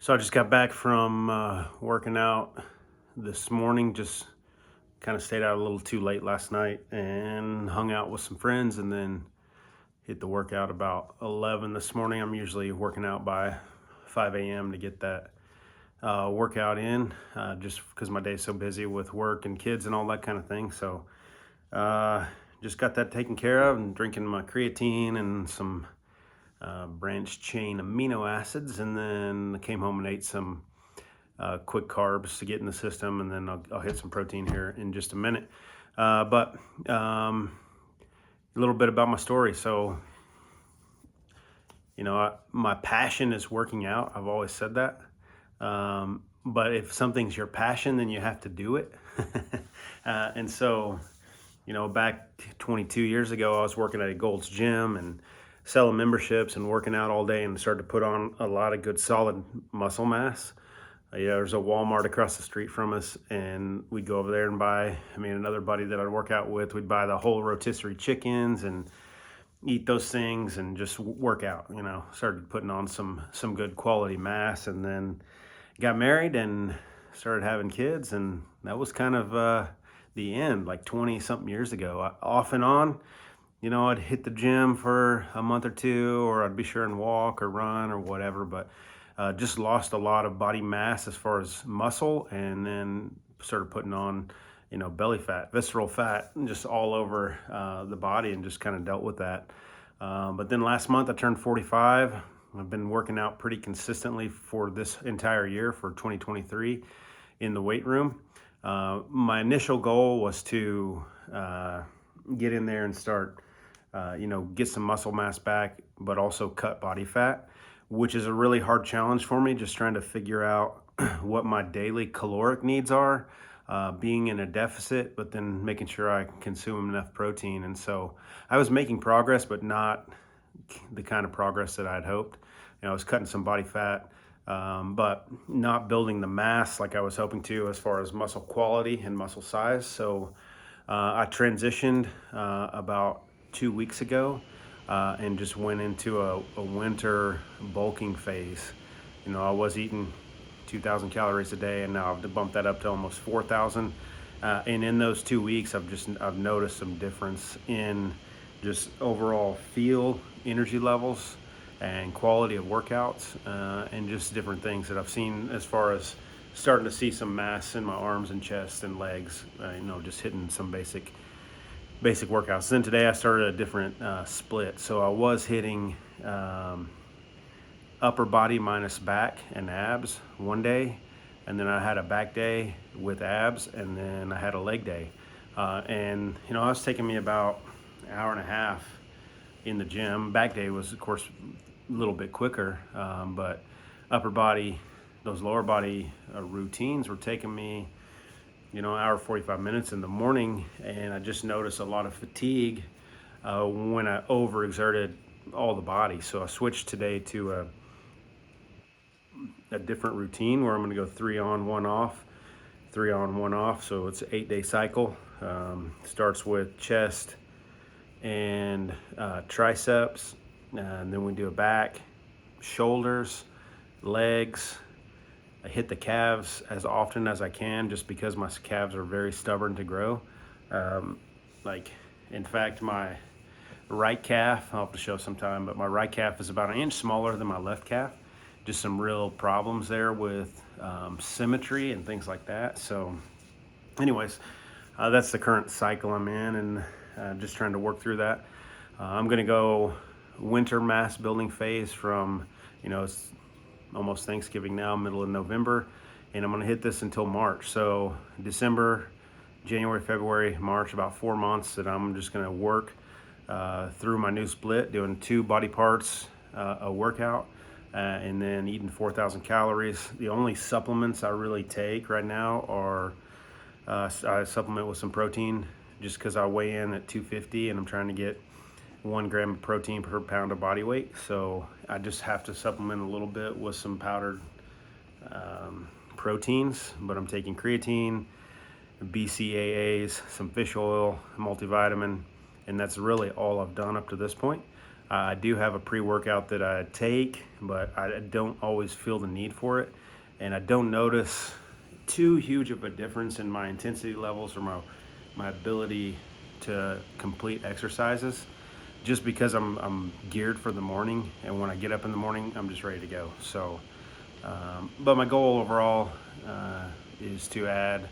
So I just got back from working out this morning. Just kind of stayed out a little too late last night and hung out with some friends, and then hit the workout about 11 this morning. I'm usually working out by 5 a.m. to get that workout in, just because my day's so busy with work and kids and all that kind of thing. So uh, just got that taken care of and drinking my creatine and some branched chain amino acids, and then I came home and ate some quick carbs to get in the system, and then I'll hit some protein here in just a minute. But a little bit about my story. So, my passion is working out. I've always said that. But if something's your passion, then you have to do it. And so, back 22 years ago, I was working at a Gold's Gym and selling memberships and working out all day, and started to put on a lot of good solid muscle mass. There's a Walmart across the street from us, and we'd go over there and buy, another buddy that I'd work out with, we'd buy the whole rotisserie chickens and eat those things and just work out. Started putting on some good quality mass, and then got married and started having kids, and that was kind of the end, like 20 something years ago. Off and on, I'd hit the gym for a month or two, or I'd be sure and walk or run or whatever, but just lost a lot of body mass as far as muscle, and then started putting on, belly fat, visceral fat, just all over the body, and just kind of dealt with that. But then last month I turned 45. I've been working out pretty consistently for this entire year, for 2023, in the weight room. My initial goal was to get in there and start, get some muscle mass back, but also cut body fat, which is a really hard challenge for me, just trying to figure out what my daily caloric needs are, being in a deficit, but then making sure I consume enough protein. And so I was making progress, but not the kind of progress that I'd hoped. I was cutting some body fat, but not building the mass like I was hoping to, as far as muscle quality and muscle size. So I transitioned about 2 weeks ago, and just went into a winter bulking phase. I was eating 2,000 calories a day, and now I've bumped that up to almost 4,000. And in those 2 weeks, I've noticed some difference in just overall feel, energy levels, and quality of workouts, and just different things that I've seen, as far as starting to see some mass in my arms and chest and legs, just hitting some basic workouts. Then today I started a different split. So I was hitting upper body minus back and abs one day, and then I had a back day with abs, and then I had a leg day. And it was taking me about an hour and a half in the gym. Back day was, of course, a little bit quicker, but upper body, those lower body routines were taking me, an hour 45 minutes in the morning. And I just noticed a lot of fatigue when I overexerted all the body. So I switched today to a different routine, where I'm going to go 3 on, 1 off, 3 on, 1 off. So it's an 8-day cycle. Starts with chest and triceps, and then we do a back, shoulders, legs. I hit the calves as often as I can, just because my calves are very stubborn to grow. In fact, my right calf, I'll have to show sometime, but my right calf is about an inch smaller than my left calf. Just some real problems there with symmetry and things like that. So anyways, that's the current cycle I'm in, and just trying to work through that. I'm going to go winter mass building phase from, it's almost Thanksgiving now, middle of November, and I'm going to hit this until March. So December, January, February, March, about 4 months that I'm just going to work through my new split, doing 2 body parts a workout, and then eating 4,000 calories. The only supplements I really take right now are I supplement with some protein, just because I weigh in at 250 and I'm trying to get 1 gram of protein per pound of body weight. So I just have to supplement a little bit with some powdered proteins, but I'm taking creatine, BCAAs, some fish oil, multivitamin, and that's really all I've done up to this point. I do have a pre-workout that I take, but I don't always feel the need for it. And I don't notice too huge of a difference in my intensity levels or my ability to complete exercises, just because I'm geared for the morning, and when I get up in the morning, I'm just ready to go. So, but my goal overall is to add,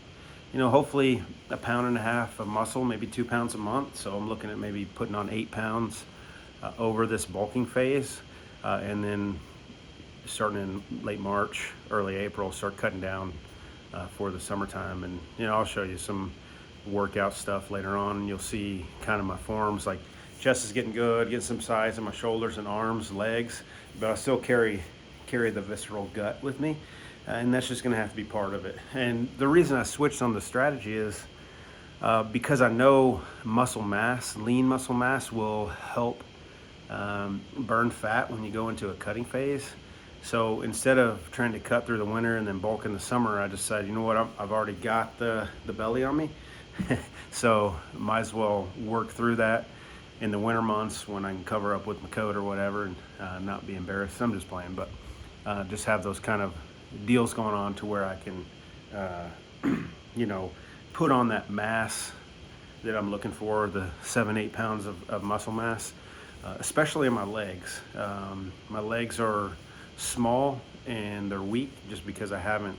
hopefully a pound and a half of muscle, maybe 2 pounds a month. So I'm looking at maybe putting on 8 pounds over this bulking phase, and then starting in late March, early April, start cutting down for the summertime. And I'll show you some workout stuff later on, and you'll see kind of my forms. Like, chest is getting good, getting some size in my shoulders and arms, legs, but I still carry the visceral gut with me, and that's just going to have to be part of it. And the reason I switched on the strategy is because I know muscle mass, lean muscle mass, will help burn fat when you go into a cutting phase. So instead of trying to cut through the winter and then bulk in the summer, I decided, you know what, I've already got the belly on me. So might as well work through that in the winter months when I can cover up with my coat or whatever, and not be embarrassed. I'm just playing, but just have those kind of deals going on to where I can, put on that mass that I'm looking for, the 7-8 pounds of muscle mass, especially in my legs. My legs are small and they're weak just because I haven't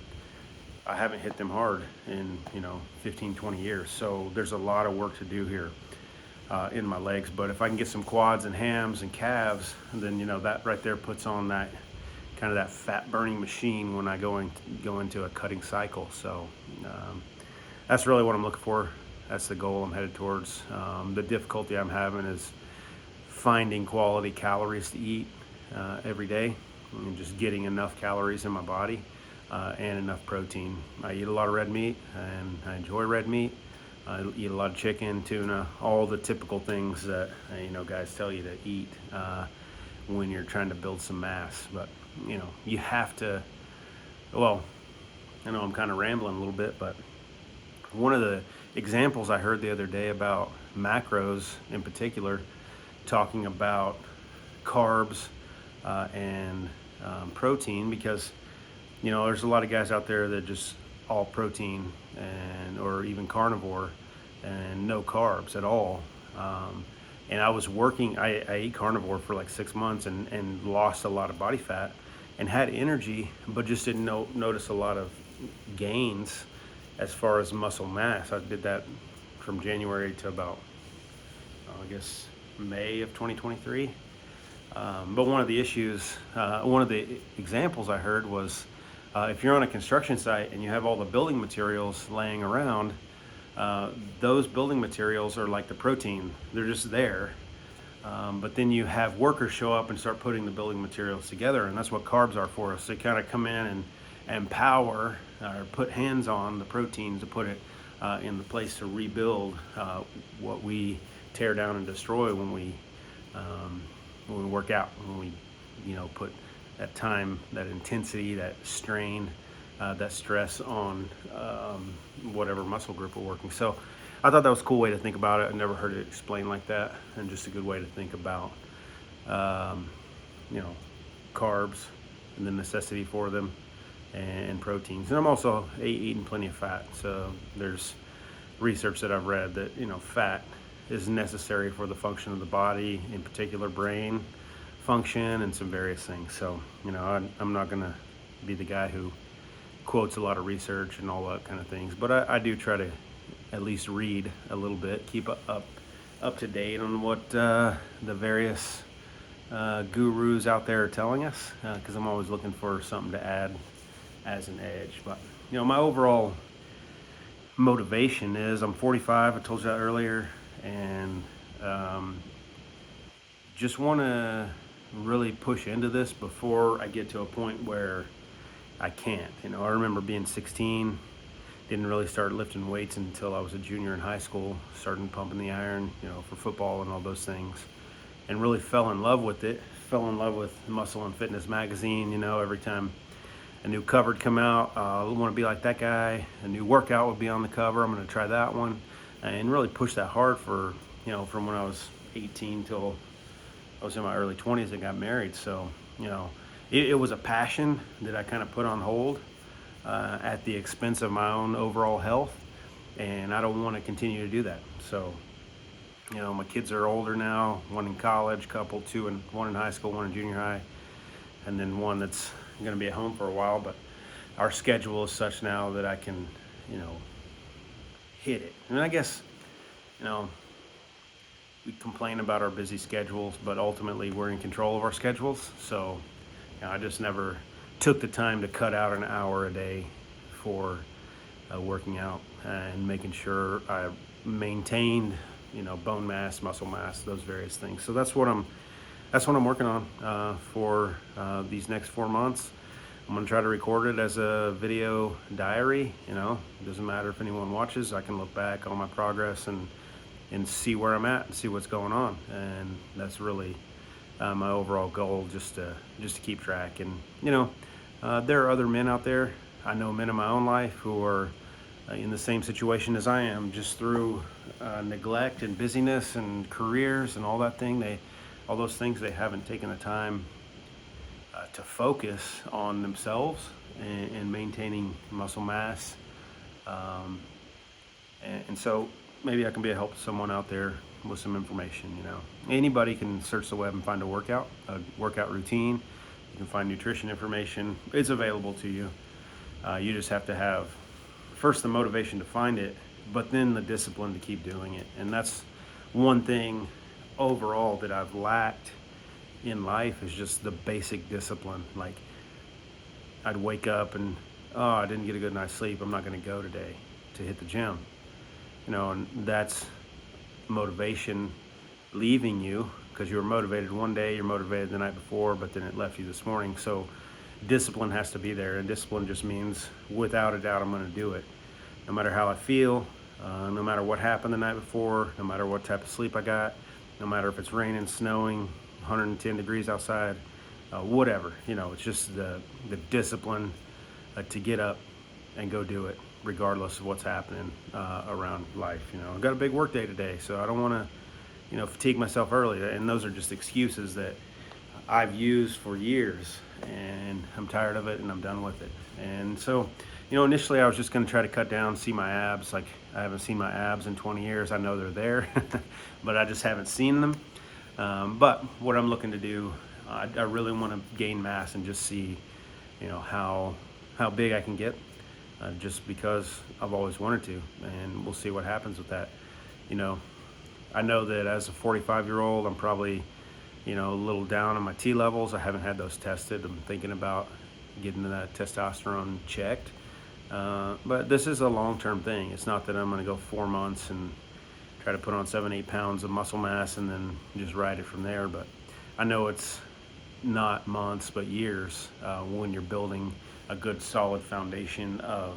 hit them hard in 15-20 years. So there's a lot of work to do here in my legs. But if I can get some quads and hams and calves, then that right there puts on that kind of that fat burning machine when I go into a cutting cycle. So that's really what I'm looking for. That's the goal I'm headed towards. The difficulty I'm having is finding quality calories to eat every day, and just getting enough calories in my body and enough protein. I eat a lot of red meat, and I enjoy red meat. I eat a lot of chicken, tuna, all the typical things that guys tell you to eat when you're trying to build some mass. But you have to. Well, I know I'm kind of rambling a little bit, but one of the examples I heard the other day about macros in particular, talking about carbs and protein, because there's a lot of guys out there that just all protein or even carnivore and no carbs at all. And I was working, I ate carnivore for like 6 months and lost a lot of body fat and had energy, but just didn't notice a lot of gains as far as muscle mass. I did that from January to about, I guess, May of 2023. But one of the issues, one of the examples I heard was, if you're on a construction site and you have all the building materials laying around, those building materials are like the protein. They're just there. But then you have workers show up and start putting the building materials together, and that's what carbs are for us. They kind of come in and empower or put hands on the protein to put it in the place to rebuild what we tear down and destroy when we work out, when we put that time, that intensity, that strain, that stress on whatever muscle group we're working. So I thought that was a cool way to think about it. I never heard it explained like that, and just a good way to think about carbs and the necessity for them, and proteins. And I'm also eating plenty of fat. So there's research that I've read that fat is necessary for the function of the body, in particular brain function and some various things. So I'm not gonna be the guy who quotes a lot of research and all that kind of things, but I do try to at least read a little bit, keep up to date on what the various gurus out there are telling us, because I'm always looking for something to add as an edge. But my overall motivation is, I'm 45, I told you that earlier, and just want to really push into this before I get to a point where I can't. I remember being 16, didn't really start lifting weights until I was a junior in high school, starting pumping the iron, for football and all those things, and really fell in love with it. Fell in love with Muscle and Fitness magazine. Every time a new cover would come out, I want to be like that guy. A new workout would be on the cover. I'm going to try that one, and really push that hard for, from when I was 18 till I was in my early 20s and got married. So, you know, it was a passion that I kind of put on hold at the expense of my own overall health. And I don't want to continue to do that. So, you know, my kids are older now, one in college, couple, one in high school, one in junior high, and then one that's going to be at home for a while. But our schedule is such now that I can, you know, hit it. And I guess, you know, we complain about our busy schedules, but ultimately we're in control of our schedules. So, you know, I just never took the time to cut out an hour a day for working out and making sure I maintained, you know, bone mass, muscle mass, those various things. So that's what I'm working on for these next 4 months. I'm gonna try to record it as a video diary. You know, it doesn't matter if anyone watches. I can look back on my progress and see where I'm at and see what's going on. And that's really my overall goal, just to keep track. And you know, there are other men out there. I know men in my own life who are in the same situation as I am, just through neglect and busyness and careers and all those things, they haven't taken the time to focus on themselves and maintaining muscle mass. And so maybe I can be a help to someone out there with some information. You know, anybody can search the web and find a workout routine. You can find nutrition information. It's available to you. You just have to have first the motivation to find it, but then the discipline to keep doing it. And that's one thing overall that I've lacked in life, is just the basic discipline. Like, I'd wake up and, oh, I didn't get a good night's sleep, I'm not going to go today to hit the gym. You know, and that's motivation leaving you, because you were motivated one day, you're motivated the night before, but then it left you this morning. So discipline has to be there, and discipline just means, without a doubt, I'm going to do it. No matter how I feel, no matter what happened the night before, no matter what type of sleep I got, no matter if it's raining, snowing, 110 degrees outside, whatever. You know, it's just the discipline to get up and go do it, regardless of what's happening around life. You know, I've got a big work day today, so I don't want to, you know, fatigue myself early. And those are just excuses that I've used for years, and I'm tired of it and I'm done with it. And so, you know, initially I was just going to try to cut down, see my abs. Like, I haven't seen my abs in 20 years. I know they're there, but I just haven't seen them. But what I'm looking to do, I really want to gain mass and just see, you know, how big I can get, just because I've always wanted to, and we'll see what happens with that. You know, I know that as a 45-year-old, I'm probably, you know, a little down on my T levels. I haven't had those tested. I'm thinking about getting that testosterone checked. But this is a long-term thing. It's not that I'm going to go 4 months and try to put on 7-8 pounds of muscle mass and then just ride it from there. But I know it's not months, but years when you're building a good solid foundation of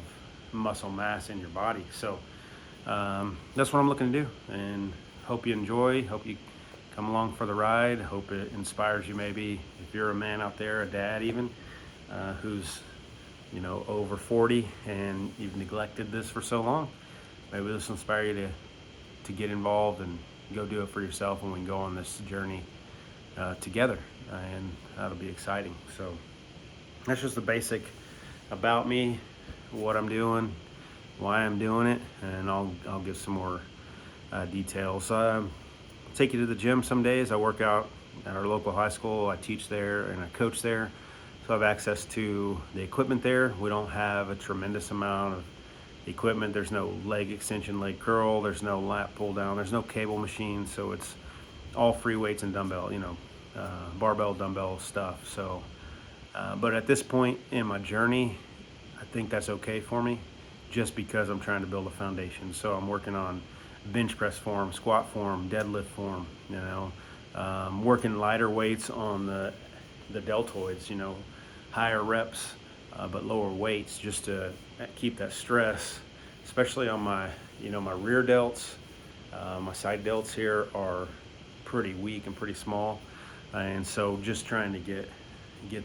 muscle mass in your body. So that's what I'm looking to do, and hope you enjoy, hope you come along for the ride. Hope it inspires you. Maybe if you're a man out there, a dad even, who's, you know, over 40 and you've neglected this for so long, maybe this will inspire you to get involved and go do it for yourself, and we can go on this journey together, and that'll be exciting. So that's just the basic about me, what I'm doing, why I'm doing it, and I'll give some more details. Take you to the gym some days. I work out at our local high school. I teach there and I coach there, so I have access to the equipment there. We don't have a tremendous amount of equipment. There's no leg extension, leg curl, there's no lat pull down, there's no cable machine, so it's all free weights and dumbbell, you know, barbell, dumbbell stuff. So but at this point in my journey, I think that's okay for me, just because I'm trying to build a foundation. So I'm working on bench press form, squat form, deadlift form, you know, working lighter weights on the deltoids, you know, higher reps but lower weights, just to keep that stress, especially on my, you know, my rear delts. My side delts here are pretty weak and pretty small, and so just trying to get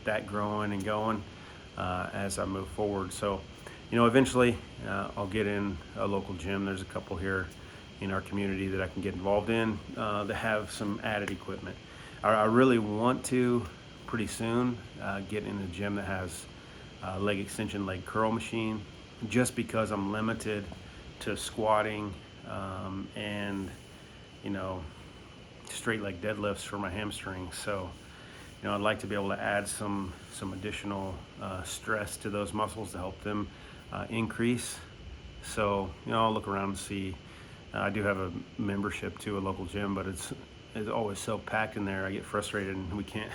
that growing and going as I move forward. So, you know, eventually I'll get in a local gym. There's a couple here in our community that I can get involved in that have some added equipment. I really want to pretty soon get in a gym that has leg extension, leg curl machine, just because I'm limited to squatting and, you know, straight leg deadlifts for my hamstrings. So, you know, I'd like to be able to add some additional stress to those muscles to help them increase. So, you know, I'll look around and see. I do have a membership to a local gym, but it's always so packed in there. I get frustrated and we can't,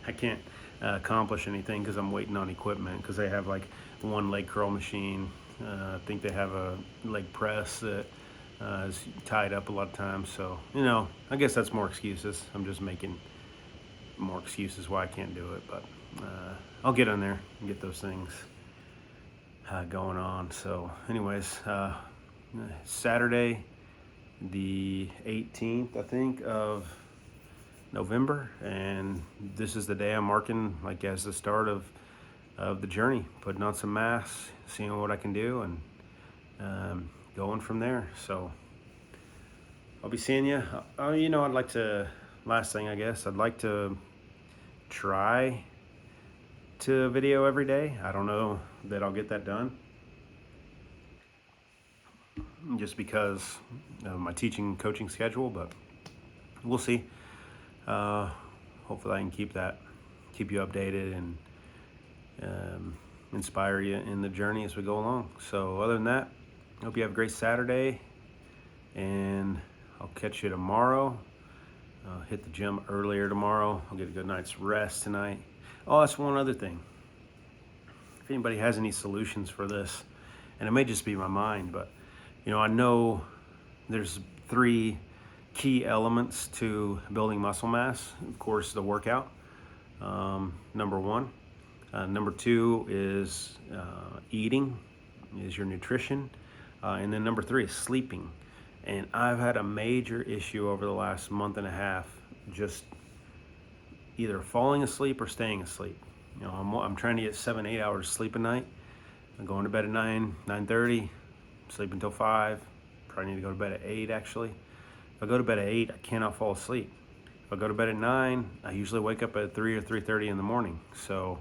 I can't accomplish anything because I'm waiting on equipment, because they have like one leg curl machine. I think they have a leg press that is tied up a lot of times. So, you know, I guess that's more excuses. I'm just making more excuses why I can't do it, but I'll get on there and get those things going on. So anyways, Saturday the 18th, I think, of November, and this is the day I'm marking like as the start of the journey, putting on some mass, seeing what I can do, and going from there. So I'll be seeing you. You know, I'd like to, last thing I guess, I'd like to try to video every day. I don't know that I'll get that done, just because of my teaching coaching schedule, but we'll see. Hopefully I can keep you updated and inspire you in the journey as we go along. So other than that, I hope you have a great Saturday, and I'll catch you tomorrow. Hit the gym earlier tomorrow. I'll get a good night's rest tonight. Oh, that's one other thing. If anybody has any solutions for this, and it may just be my mind, but you know, I know there's 3 key elements to building muscle mass. Of course, the workout, number 1. Number 2 is eating, is your nutrition. And then number 3 is sleeping. And I've had a major issue over the last month and a half, just either falling asleep or staying asleep. You know, I'm trying to get 7-8 hours sleep a night. I'm going to bed at 9:30, sleep until 5. Probably need to go to bed at 8 actually. If I go to bed at 8, I cannot fall asleep. If I go to bed at 9, I usually wake up at 3 or 3:30 in the morning. So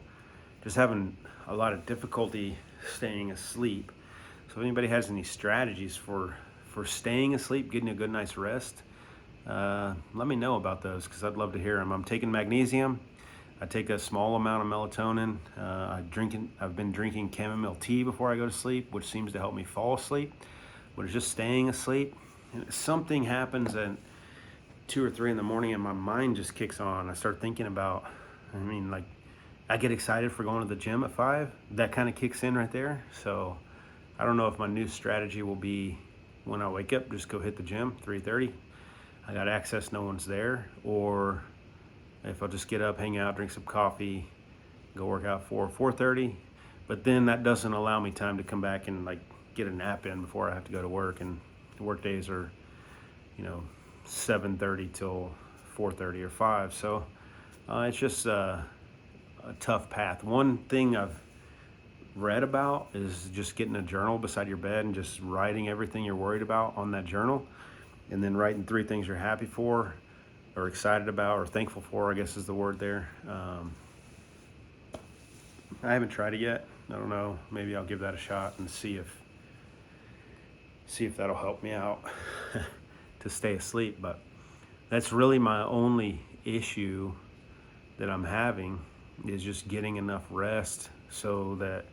just having a lot of difficulty staying asleep. So if anybody has any strategies for staying asleep, getting a good night's rest, let me know about those, because I'd love to hear them. I'm taking magnesium. I take a small amount of melatonin. I've been drinking chamomile tea before I go to sleep, which seems to help me fall asleep. But it's just staying asleep. And something happens at 2 or 3 in the morning and my mind just kicks on. I start thinking about, like, I get excited for going to the gym at 5. That kind of kicks in right there. So I don't know if my new strategy will be, when I wake up, just go hit the gym, 3:30. I got access, no one's there. Or if I'll just get up, hang out, drink some coffee, go work out 4:30. But then that doesn't allow me time to come back and like get a nap in before I have to go to work. And work days are, 7:30 till 4:30 or 5. So it's just a tough path. One thing I've read about is just getting a journal beside your bed and just writing everything you're worried about on that journal, and then writing 3 things you're happy for or excited about or thankful for, I guess is the word there. I haven't tried it yet. I don't know. Maybe I'll give that a shot and see if that'll help me out to stay asleep. But that's really my only issue that I'm having, is just getting enough rest so that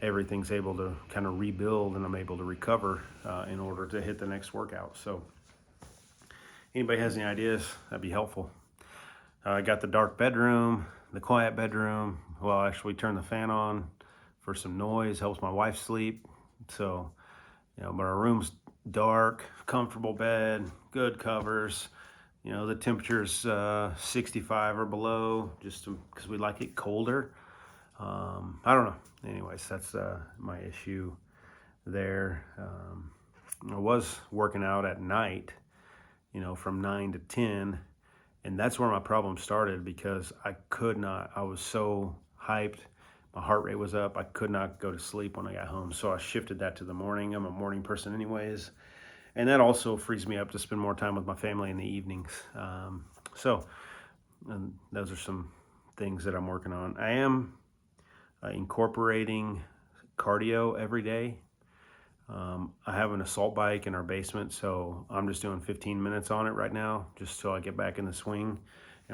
everything's able to kind of rebuild and I'm able to recover in order to hit the next workout. So anybody has any ideas, that'd be helpful. I got the dark bedroom, the quiet bedroom. Well, actually turn the fan on for some noise, helps my wife sleep. So, but our room's dark, comfortable bed, good covers. The temperature's 65 or below, just because we like it colder. I don't know. Anyways, that's my issue there. I was working out at night, from 9 to 10, and that's where my problem started, because I was so hyped. My heart rate was up. I could not go to sleep when I got home. So I shifted that to the morning. I'm a morning person anyways. And that also frees me up to spend more time with my family in the evenings. So And those are some things that I'm working on. I am incorporating cardio every day. I have an assault bike in our basement, so I'm just doing 15 minutes on it right now, just so I get back in the swing.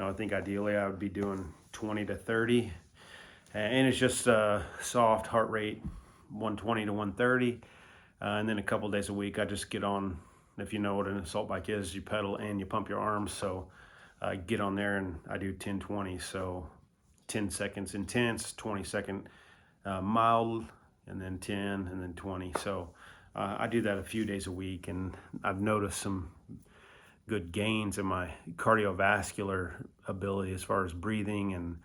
I think ideally I would be doing 20 to 30, and it's just soft heart rate, 120 to 130, and then a couple days a week I just get on. If you know what an assault bike is, you pedal and you pump your arms. So I get on there and I do 10-20. So 10 seconds intense, 20-second mild, and then 10, and then 20. So I do that a few days a week, and I've noticed some good gains in my cardiovascular ability as far as breathing and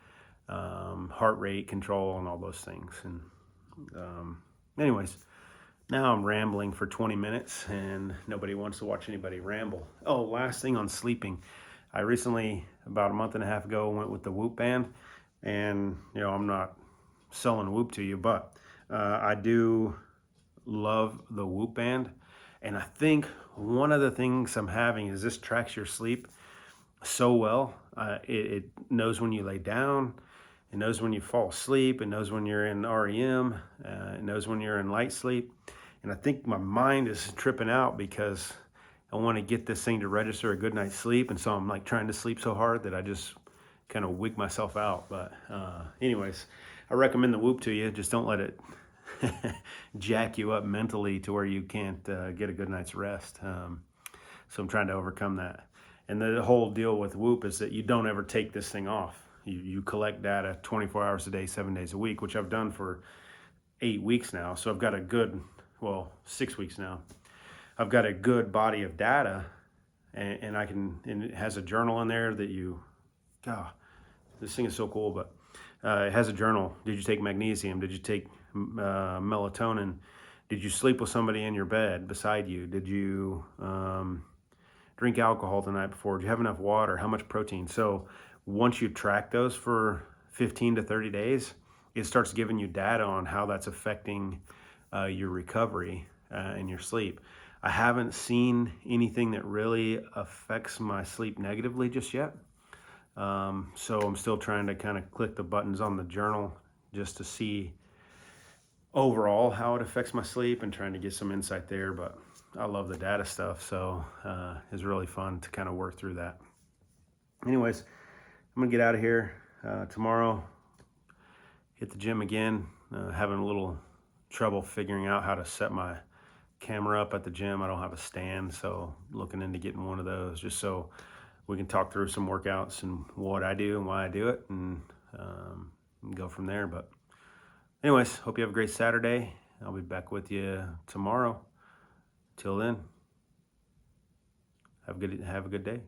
heart rate control and all those things. And anyways, now I'm rambling for 20 minutes, and nobody wants to watch anybody ramble. Oh, last thing on sleeping. I recently, about a month and a half ago, went with the Whoop band, and I'm not selling Whoop to you, but I do love the Whoop band. And I think one of the things I'm having is this tracks your sleep so well. It knows when you lay down, it knows when you fall asleep, it knows when you're in REM, it knows when you're in light sleep. And I think my mind is tripping out because I want to get this thing to register a good night's sleep, and so I'm like trying to sleep so hard that I just kind of wig myself out. But anyways, I recommend the Whoop to you. Just don't let it jack you up mentally to where you can't get a good night's rest. So I'm trying to overcome that. And the whole deal with Whoop is that you don't ever take this thing off. You collect data 24 hours a day, 7 days a week, which I've done for 8 weeks now. So I've got a good, 6 weeks now. I've got a good body of data, and and it has a journal in there that this thing is so cool, but it has a journal. Did you take magnesium? Did you take melatonin? Did you sleep with somebody in your bed beside you? Did you drink alcohol the night before? Did you have enough water? How much protein? So once you track those for 15 to 30 days, it starts giving you data on how that's affecting your recovery and your sleep. I haven't seen anything that really affects my sleep negatively just yet. So I'm still trying to kind of click the buttons on the journal just to see overall how it affects my sleep and trying to get some insight there. But I love the data stuff, so it's really fun to kind of work through that. Anyways, I'm gonna get out of here tomorrow. Hit the gym again. Having a little trouble figuring out how to set my camera up at the gym. I don't have a stand, so looking into getting one of those just so we can talk through some workouts and what I do and why I do it, and go from there. But anyways, hope you have a great Saturday. I'll be back with you tomorrow. Till then, have a good day.